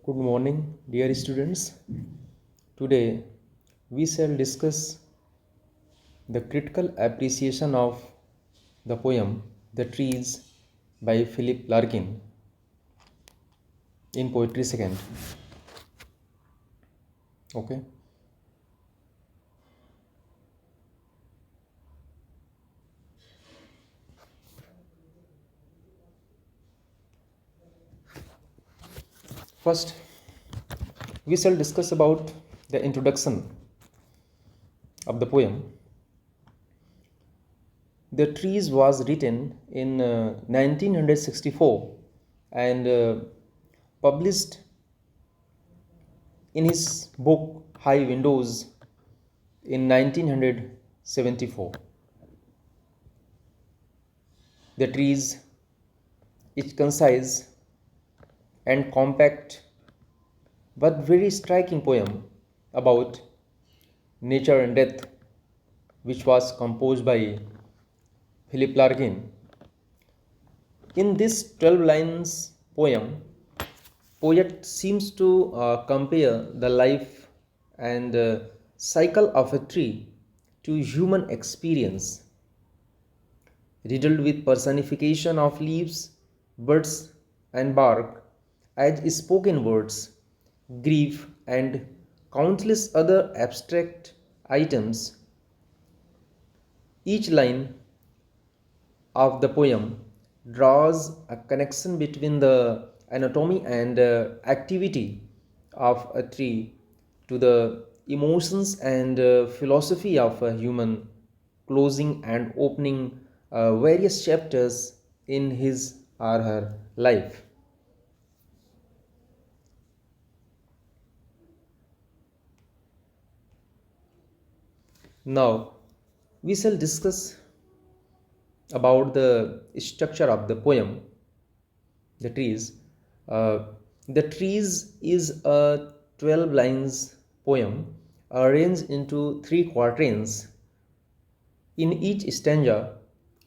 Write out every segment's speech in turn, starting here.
Good morning, dear students. Today we shall discuss the critical appreciation of the poem The Trees by Philip Larkin in Poetry Second. Okay. First, we shall discuss about the introduction of the poem. The Trees was written in 1964 and published in his book High Windows in 1974. The Trees is concise and compact but very striking poem about nature and death, which was composed by Philip Larkin. In this 12 lines poem, poet seems to compare the life and cycle of a tree to human experience, riddled with personification of leaves, buds, and bark as spoken words, grief, and countless other abstract items. Each line of the poem draws a connection between the anatomy and activity of a tree to the emotions and philosophy of a human, closing and opening various chapters in his or her life. Now, we shall discuss about the structure of the poem, The Trees. Uh, the Trees is a 12 lines poem arranged into three quatrains. In each stanza,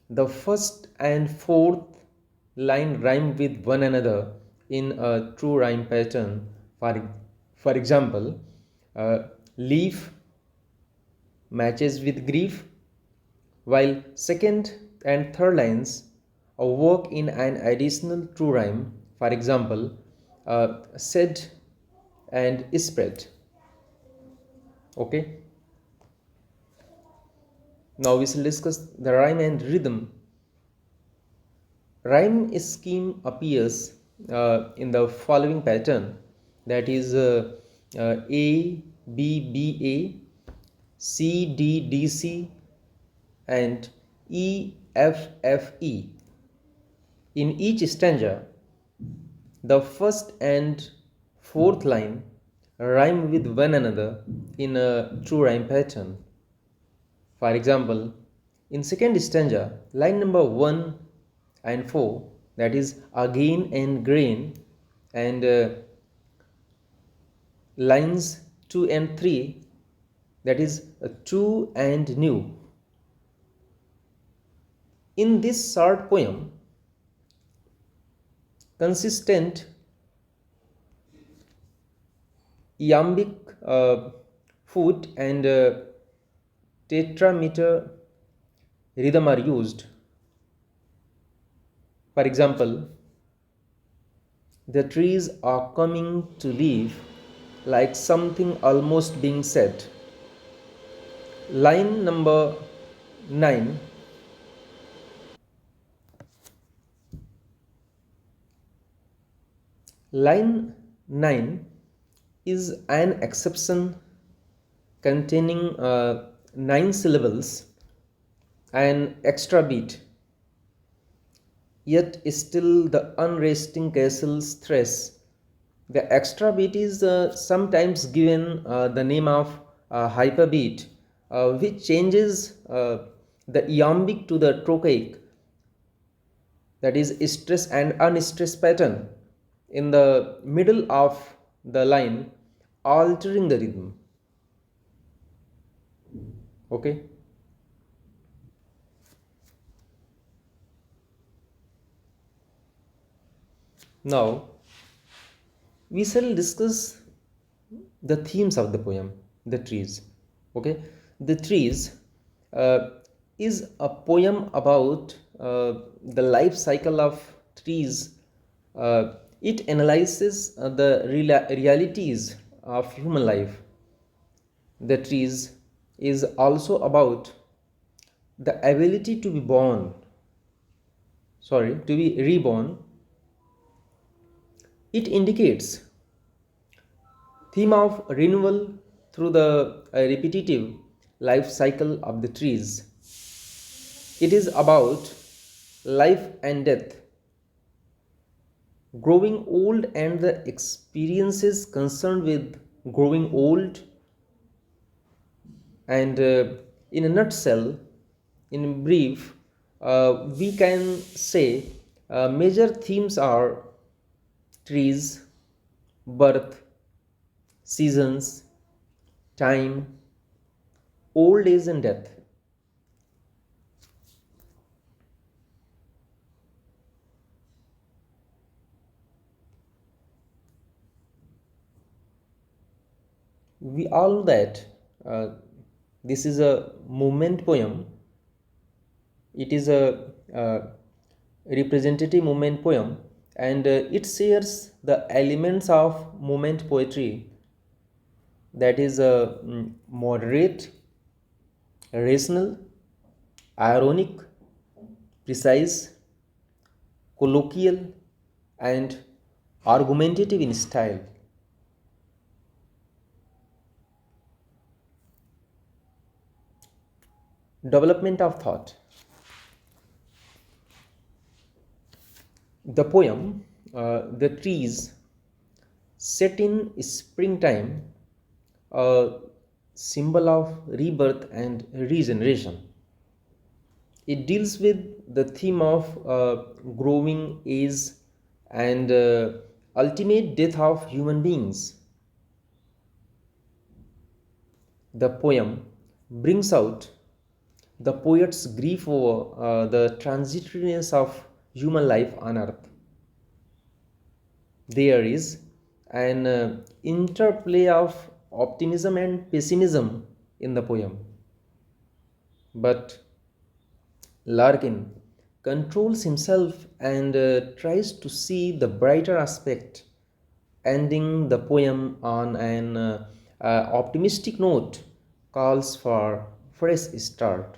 the first and fourth line rhyme with one another in a true rhyme pattern. For example, leaf matches with grief, while second and third lines work in an additional true rhyme. For example, said and spread. Okay. Now we shall discuss the rhyme and rhythm. Rhyme scheme appears in the following pattern, that is A B B A, C D D C, and E F F E. In each stanza, the first and fourth line rhyme with one another in a true rhyme pattern. For example, in second stanza, line number 1 and 4, that is again and grain, and lines 2 and 3, that is true and new. In this short poem, consistent iambic foot and tetrameter rhythm are used. For example, the trees are coming to life like something almost being said. Line number 9. Line 9 is an exception containing 9 syllables, an extra beat, yet still the unresting castle's stress. The extra beat is sometimes given the name of hyperbeat, which changes the iambic to the trochaic, that is stress and unstressed pattern in the middle of the line, altering the rhythm. Okay. Now we shall discuss the themes of the poem, the trees. Okay, the trees uh, is a poem about the life cycle of trees. It analyzes the realities of human life. The trees is also about the ability to be born, to be reborn. It indicates theme of renewal through the repetitive life cycle of the trees. It is about life and death, growing old, and the experiences concerned with growing old. And in a nutshell, in brief, we can say major themes are trees, birth, seasons, time, old age, and death. We all know that uh, this is a movement poem. It is a representative movement poem, and it shares the elements of movement poetry, that is moderate, rational, ironic, precise, colloquial, and argumentative in style. Development of thought. The poem, The Trees, set in springtime, a symbol of rebirth and regeneration. It deals with the theme of growing age and ultimate death of human beings. The poem brings out the poet's grief over the transitoriness of human life on earth. There is an interplay of optimism and pessimism in the poem, but Larkin controls himself and tries to see the brighter aspect, ending the poem on an optimistic note, calls for fresh start.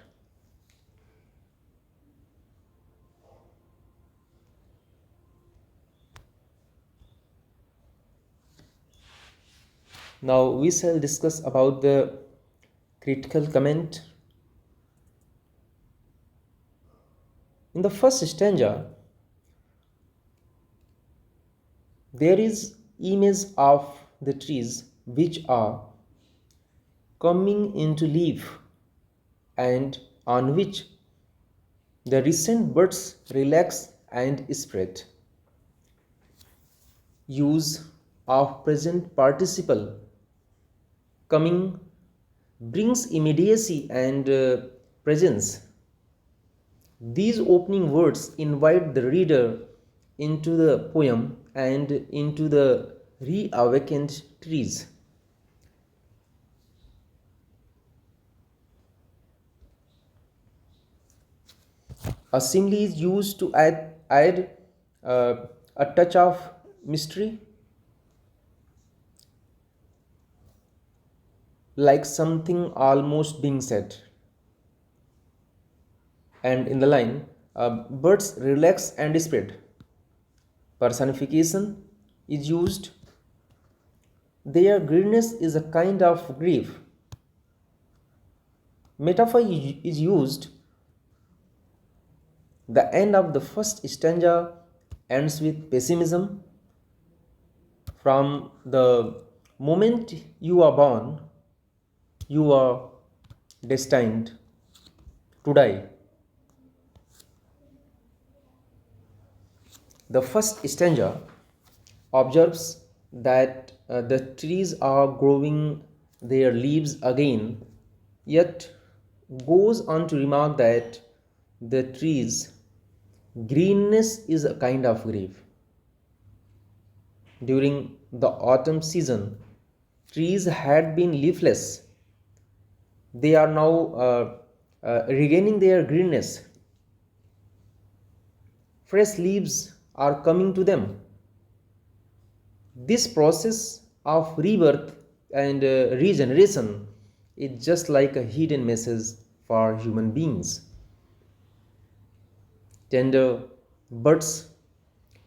Now we shall discuss about the critical comment. In the first stanza, there is image of the trees which are coming into leaf and on which the recent buds relax and spread. Use of present participle coming brings immediacy and presence. These opening words invite the reader into the poem and into the reawakened trees. A simile is used to add a touch of mystery, like something almost being said. And in the line, birds relax and spread. Personification is used. Their greenness is a kind of grief. Metaphor is used. The end of the first stanza ends with pessimism. From the moment you are born, you are destined to die. The first stanza observes that the trees are growing their leaves again, yet goes on to remark that the trees' greenness is a kind of grief. During the autumn season, trees had been leafless. They are now regaining their greenness. Fresh leaves are coming to them. This process of rebirth and regeneration is just like a hidden message for human beings. Tender buds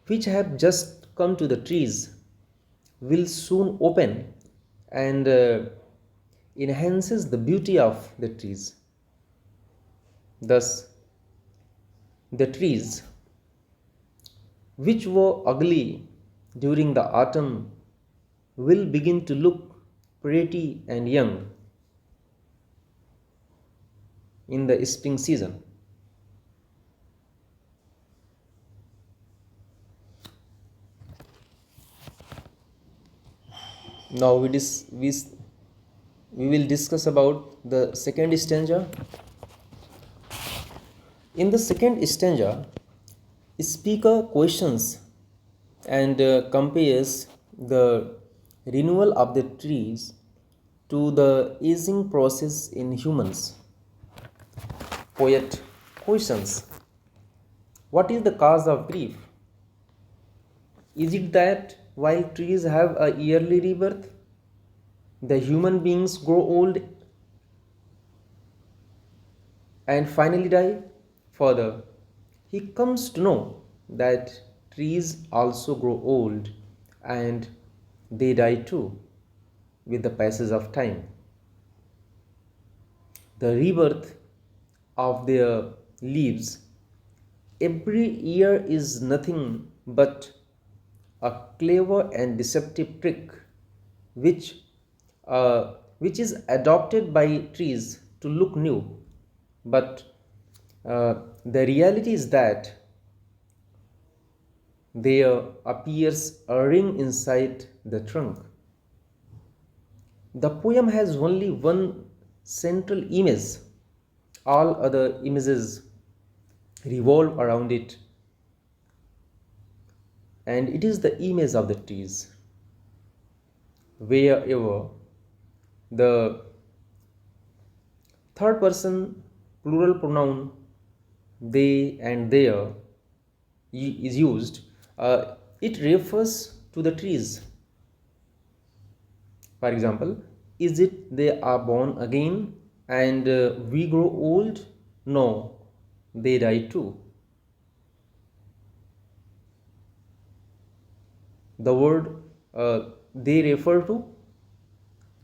which have just come to the trees will soon open and enhances the beauty of the trees. Thus, the trees which were ugly during the autumn will begin to look pretty and young in the spring season. Now we will discuss about the second stanza. In the second stanza, speaker questions and compares the renewal of the trees to the aging process in humans. Poet questions, what is the cause of grief? Is it that while trees have a yearly rebirth, the human beings grow old and finally die? Further, he comes to know that trees also grow old and they die too with the passage of time. The rebirth of their leaves every year is nothing but a clever and deceptive trick which is adopted by trees to look new, but the reality is that there appears a ring inside the trunk. The poem has only one central image, all other images revolve around it, and it is the image of the trees. Wherever the third person plural pronoun they and their is used, it refers to the trees. For example, is it they are born again and we grow old? No, they die too. The word they refer to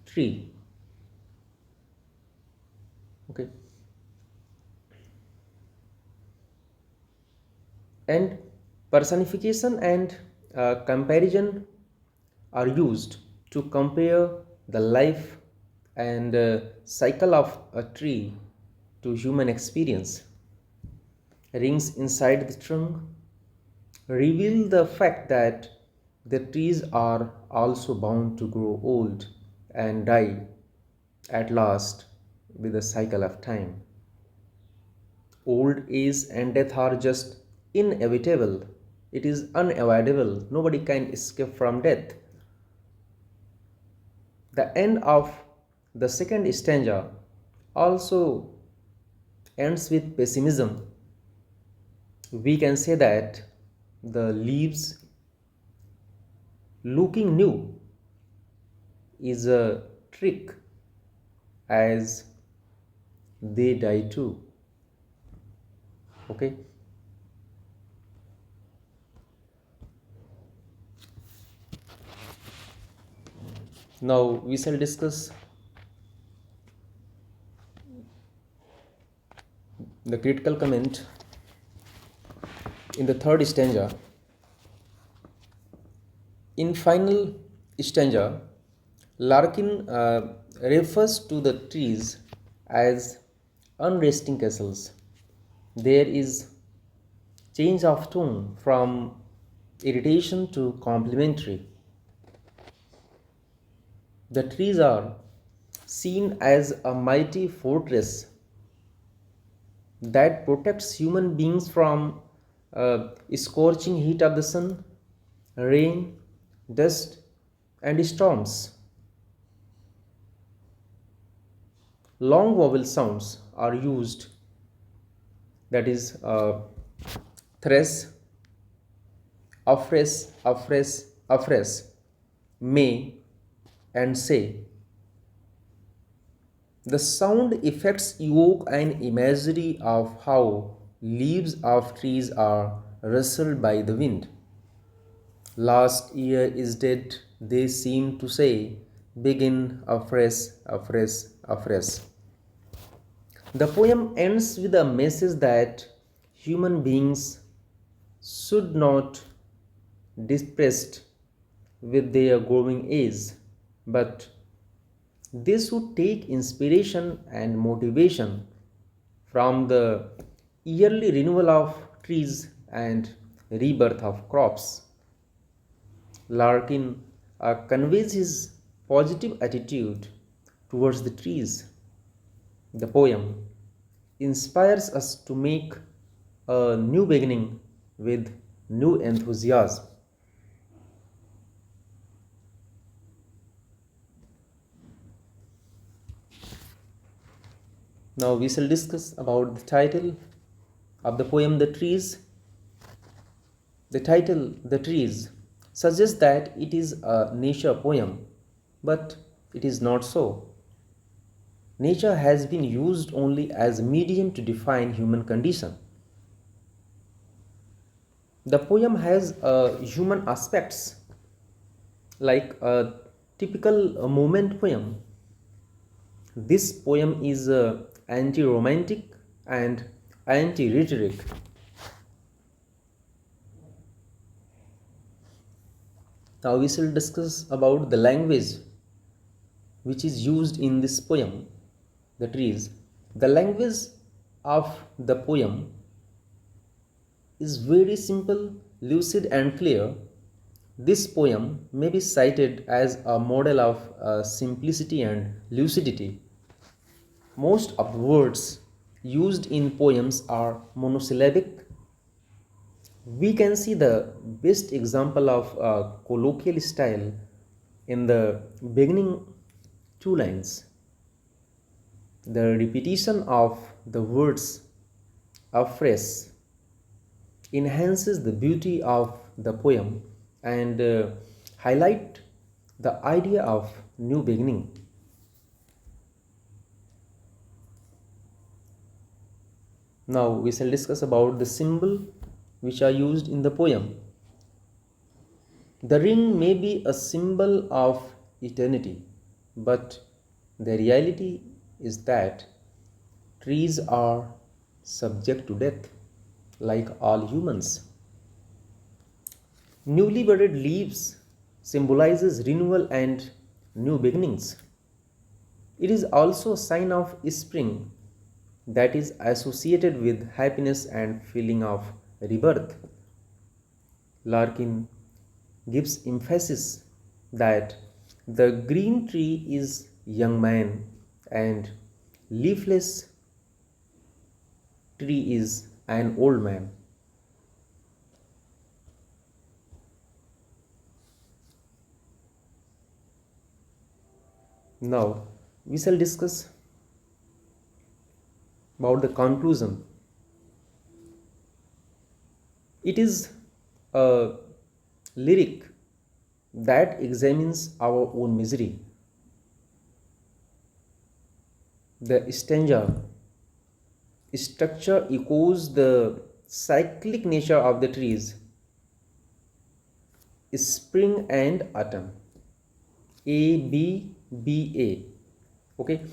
tree. Okay. And personification and comparison are used to compare the life and cycle of a tree to human experience. Rings inside the trunk reveal the fact that the trees are also bound to grow old and die at last with the cycle of time. Old age and death are just inevitable. It is unavoidable. Nobody can escape from death. The end of the second stanza also ends with pessimism. We can say that the leaves looking new is a trick as they die too. Okay. Now we shall discuss the critical comment in the third stanza. In final stanza, Larkin refers to the trees as unresting castles. There is change of tone from irritation to complimentary. The trees are seen as a mighty fortress that protects human beings from scorching heat of the sun, rain, dust, and storms. Long vowel sounds are used, that is thres, afres, afres, afres, may, and say. The sound effects evoke an imagery of how leaves of trees are rustled by the wind. Last year is dead, they seem to say, begin afresh, afresh, afresh. The poem ends with a message that human beings should not depressed with their growing age, but they should take inspiration and motivation from the yearly renewal of trees and rebirth of crops. Larkin conveys his positive attitude towards the trees. The poem inspires us to make a new beginning with new enthusiasm. Now we shall discuss about the title of the poem The Trees. The title The Trees suggests that it is a nature poem, but it is not so. Nature has been used only as a medium to define human condition. The poem has human aspects like a typical moment poem. This poem is anti-romantic and anti-rhetoric. Now we shall discuss about the language which is used in this poem, The Trees. The language of the poem is very simple, lucid and clear. This poem may be cited as a model of simplicity and lucidity. Most of the words used in poems are monosyllabic. We can see the best example of colloquial style in the beginning two lines. The repetition of the words afresh enhances the beauty of the poem and highlight the idea of new beginning. Now we shall discuss about the symbol which are used in the poem. The ring may be a symbol of eternity, but the reality is that trees are subject to death like all humans. Newly budded leaves symbolizes renewal and new beginnings. It is also a sign of spring that is associated with happiness and feeling of rebirth. Larkin gives emphasis that the green tree is young man and leafless tree is an old man. Now we shall discuss about the conclusion. It is a lyric that examines our own misery. The stanza structure echoes the cyclic nature of the trees, spring and autumn. A, B, B, A. Okay,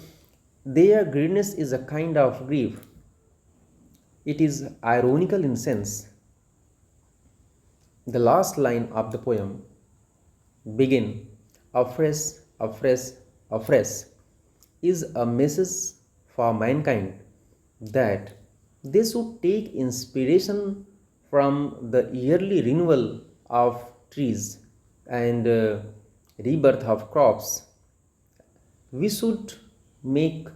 their greenness is a kind of grief. It is ironical in sense. The last line of the poem begin afresh, afresh, afresh is a message for mankind that they should take inspiration from the yearly renewal of trees and rebirth of crops. We should make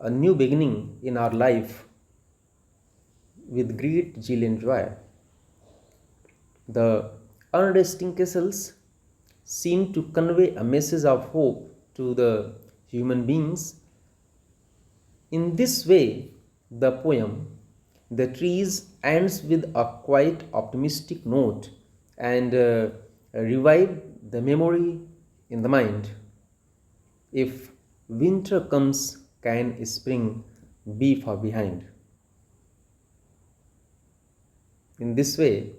a new beginning in our life with great zeal and joy. The unresting castles seem to convey a message of hope to the human beings. In this way, the poem, The Trees, ends with a quite optimistic note and revive the memory in the mind. If winter comes, can spring be far behind? In this way,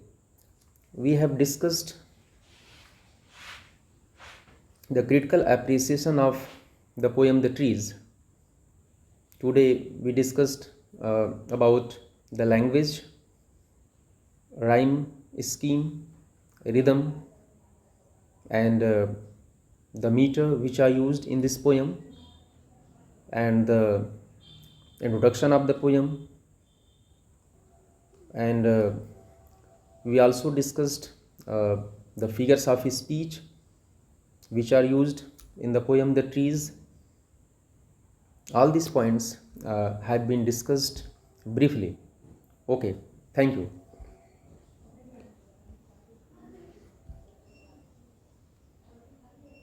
we have discussed the critical appreciation of the poem The Trees. Today we discussed about the language, rhyme scheme, rhythm, and the meter which are used in this poem, and the introduction of the poem, and we also discussed the figures of speech which are used in the poem The Trees. All these points have been discussed briefly. Okay, thank you.